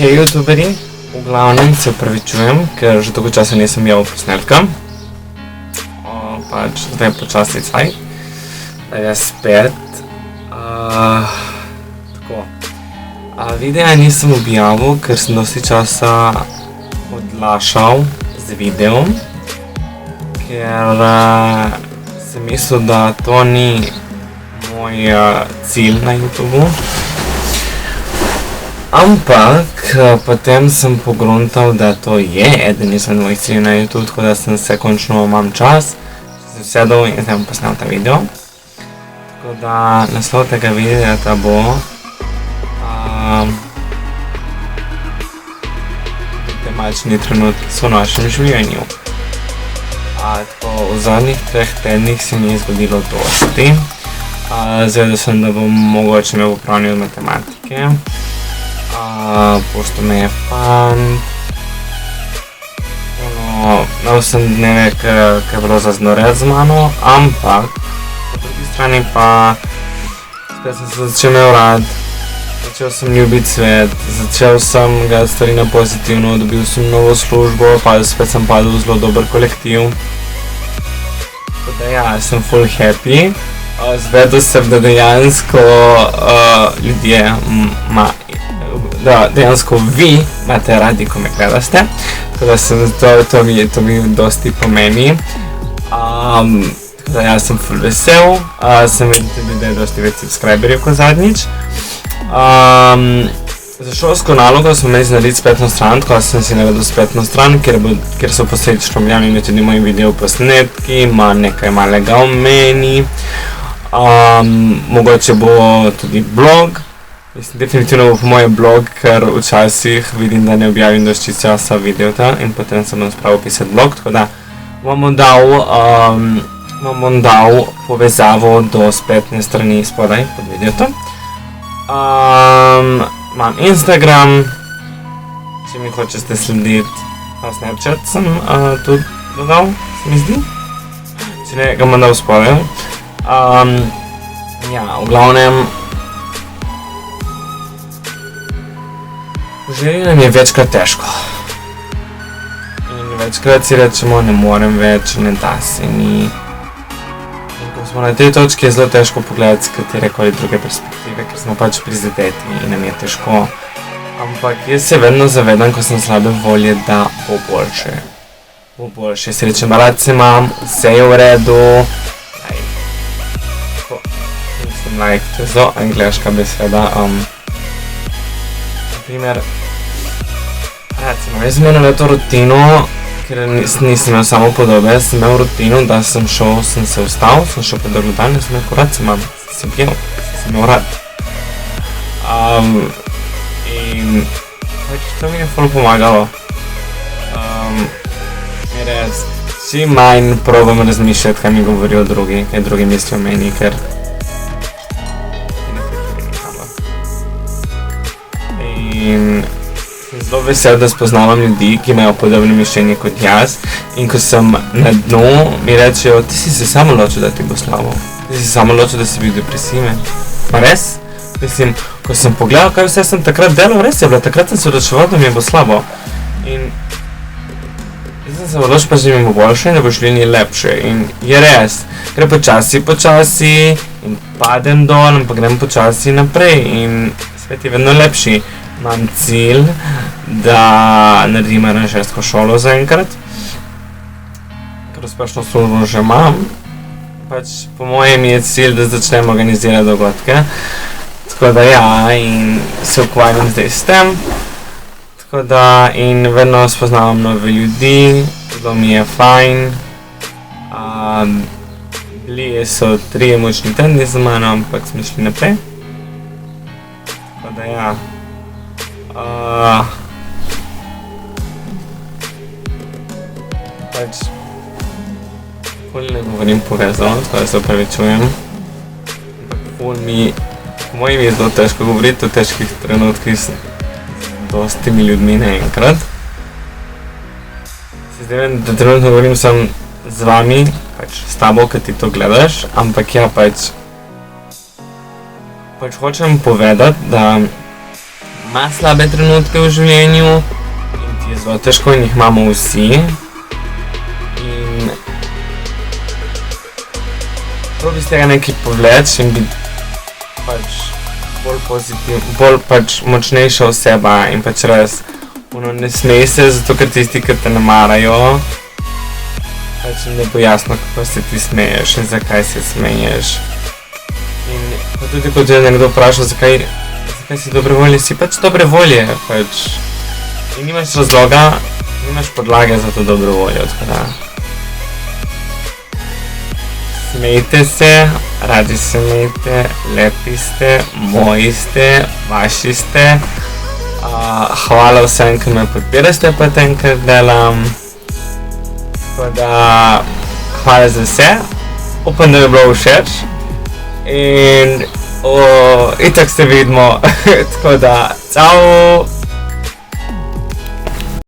Hej, youtuberi, v glavnem se upravičujem, ker že dolgo časa nisem imel posnetka. Pač zdaj počasi caj, da je spet. Tako. Videa nisem objavil, ker sem dosti časa odlašal z videom, ker sem mislil, da to ni moj cilj na YouTubu. Ampak potem sem pogruntal, da to je eden izmed mojih ciljev na YouTube, tako da sem se končno imam čas, sem se sedel in zdaj bom posnel ta video. Tako da naslov tega videa bo temačni trenutki so v našem življenju. Tako v zadnjih 3 tednih se mi je zgodilo dosti. Zvedel sem, da bom mogoče imel popravljanje od matematike. Pustil me je fant. Imel sem dneve, ki je bilo za znoret z mano, ampak po drugi strani pa spet sem se začel imel rad, začel sem ljubiti svet, začel sem ga stvari na pozitivno, dobil sem novo službo, pa spet sem padel v zelo dober kolektiv. Tako da ja, sem full happy. Zvedel sem, da dejansko ljudje da dejansko vi imate radi, ko me gledaste, tako da to mi dosti pomeni. Tako da ja, sem ful vesel, sem videl tudi, da je dosti več subscriberjev kot zadnjič. Za šolsko nalogo smo imeli narediti spletno stran, tako da sem si naredil spletno stran, kjer so posledično objavljeni tudi moji video posnetki, ima nekaj malega o meni, mogoče bo tudi blog. Mislim, definitivno bo po moj blog, ker včasih vidim, da ne objavim dosti časa videota in potem sem bom spravil pisati blog, tako da vam bom dal povezavo do spletne strani spodaj pod videotom. Imam Instagram, če mi hočete slediti, Snapchat sem tudi dodal, se mi zdi. Če ne, ga bom dal spodaj. Ja, v glavnem, v življenju nam je večkrat težko. In večkrat si rečemo, ne morem več, ne da se ni. In ko smo na tej točki, je zelo težko pogledati z katerekoli druge perspektive, ker smo pač prizadeti in nam je težko. Ampak jaz se vedno zavedam, ko sem slabe volje, da bo boljše. Bo boljše, srečen rad se imam, vse je v redu. Mislim, to je zelo angleška beseda. Naprimer, recimo, jaz sem imel leto rutino, ker nisem imel samo podobe, sem imel rutino, da sem šel, sem se vstal, sem šel po drugi dan in sem rekel, rad se imam, sem pil, sem imel rad. In to mi je ful pomagalo. Res, čim manj probam razmišljati, kaj mi govorijo drugi, kaj drugi mislijo o meni, ker in sem zelo vesel, da spoznavam ljudi, ki imajo podobno mišljenje kot jaz, in ko sem na dnu, mi rečejo, ti si se samo ločil, da ti bo slabo. Ti si samo ločil, da si bil depresiven. Pa res? Mislim, ko sem pogledal, kaj vse sem takrat delal, res je bilo, takrat sem se odločeval, da mi bo slabo. In jaz sem se odločil, pa že mi bo boljše in da bo življenje lepše. In je res, gre počasi in padem dol, ampak grem počasi naprej in svet je vedno lepši. Imam cilj, da naredim aranžersko šolo zaenkrat, ker uspešno službo že imam. Pač po mojem je cilj, da začnem organizirati dogodke. Tako da ja, in se ukvarjam zdaj s tem. Tako da in vedno spoznavam nove ljudi, zelo mi je fajn. Bili so 3 močni tedni z mano, ampak smo šli naprej. Tako da ja. Pač ful ne govorim povezano, tako da se opravičujem. Ampak ful mi, po mojem je zelo težko govoriti o težkih trenutkih z dostimi ljudmi naenkrat. Se zdi, da trenutno govorim sem z vami, pač s tabo, ki ti to gledaš, ampak ja, pač hočem povedati, da ima slabe trenutke v življenju in ti je zelo težko in jih imamo vsi. In probi z tega nekaj povleči in biti pač bolj bolj pač močnejša oseba in pač res ne smej se, zato ker tisti, ki te ne marajo, pač ne bo jasno, kako se ti smeješ in zakaj se smeješ. In pa tudi, kot je nekdo vprašal, zakaj si dobre volje, si pač dobre volje, pač. In nimaš razloga, nimaš podlage za to dobro voljo, tako da. Smejte se, radi se imejte, lepi ste, moji ste, vaši ste. Hvala vsem, ki me podpirate pa tem, kar delam. Tako da, hvala za vse. Upam, da je bilo všeč. In itak se vidimo. Tako da, ciao!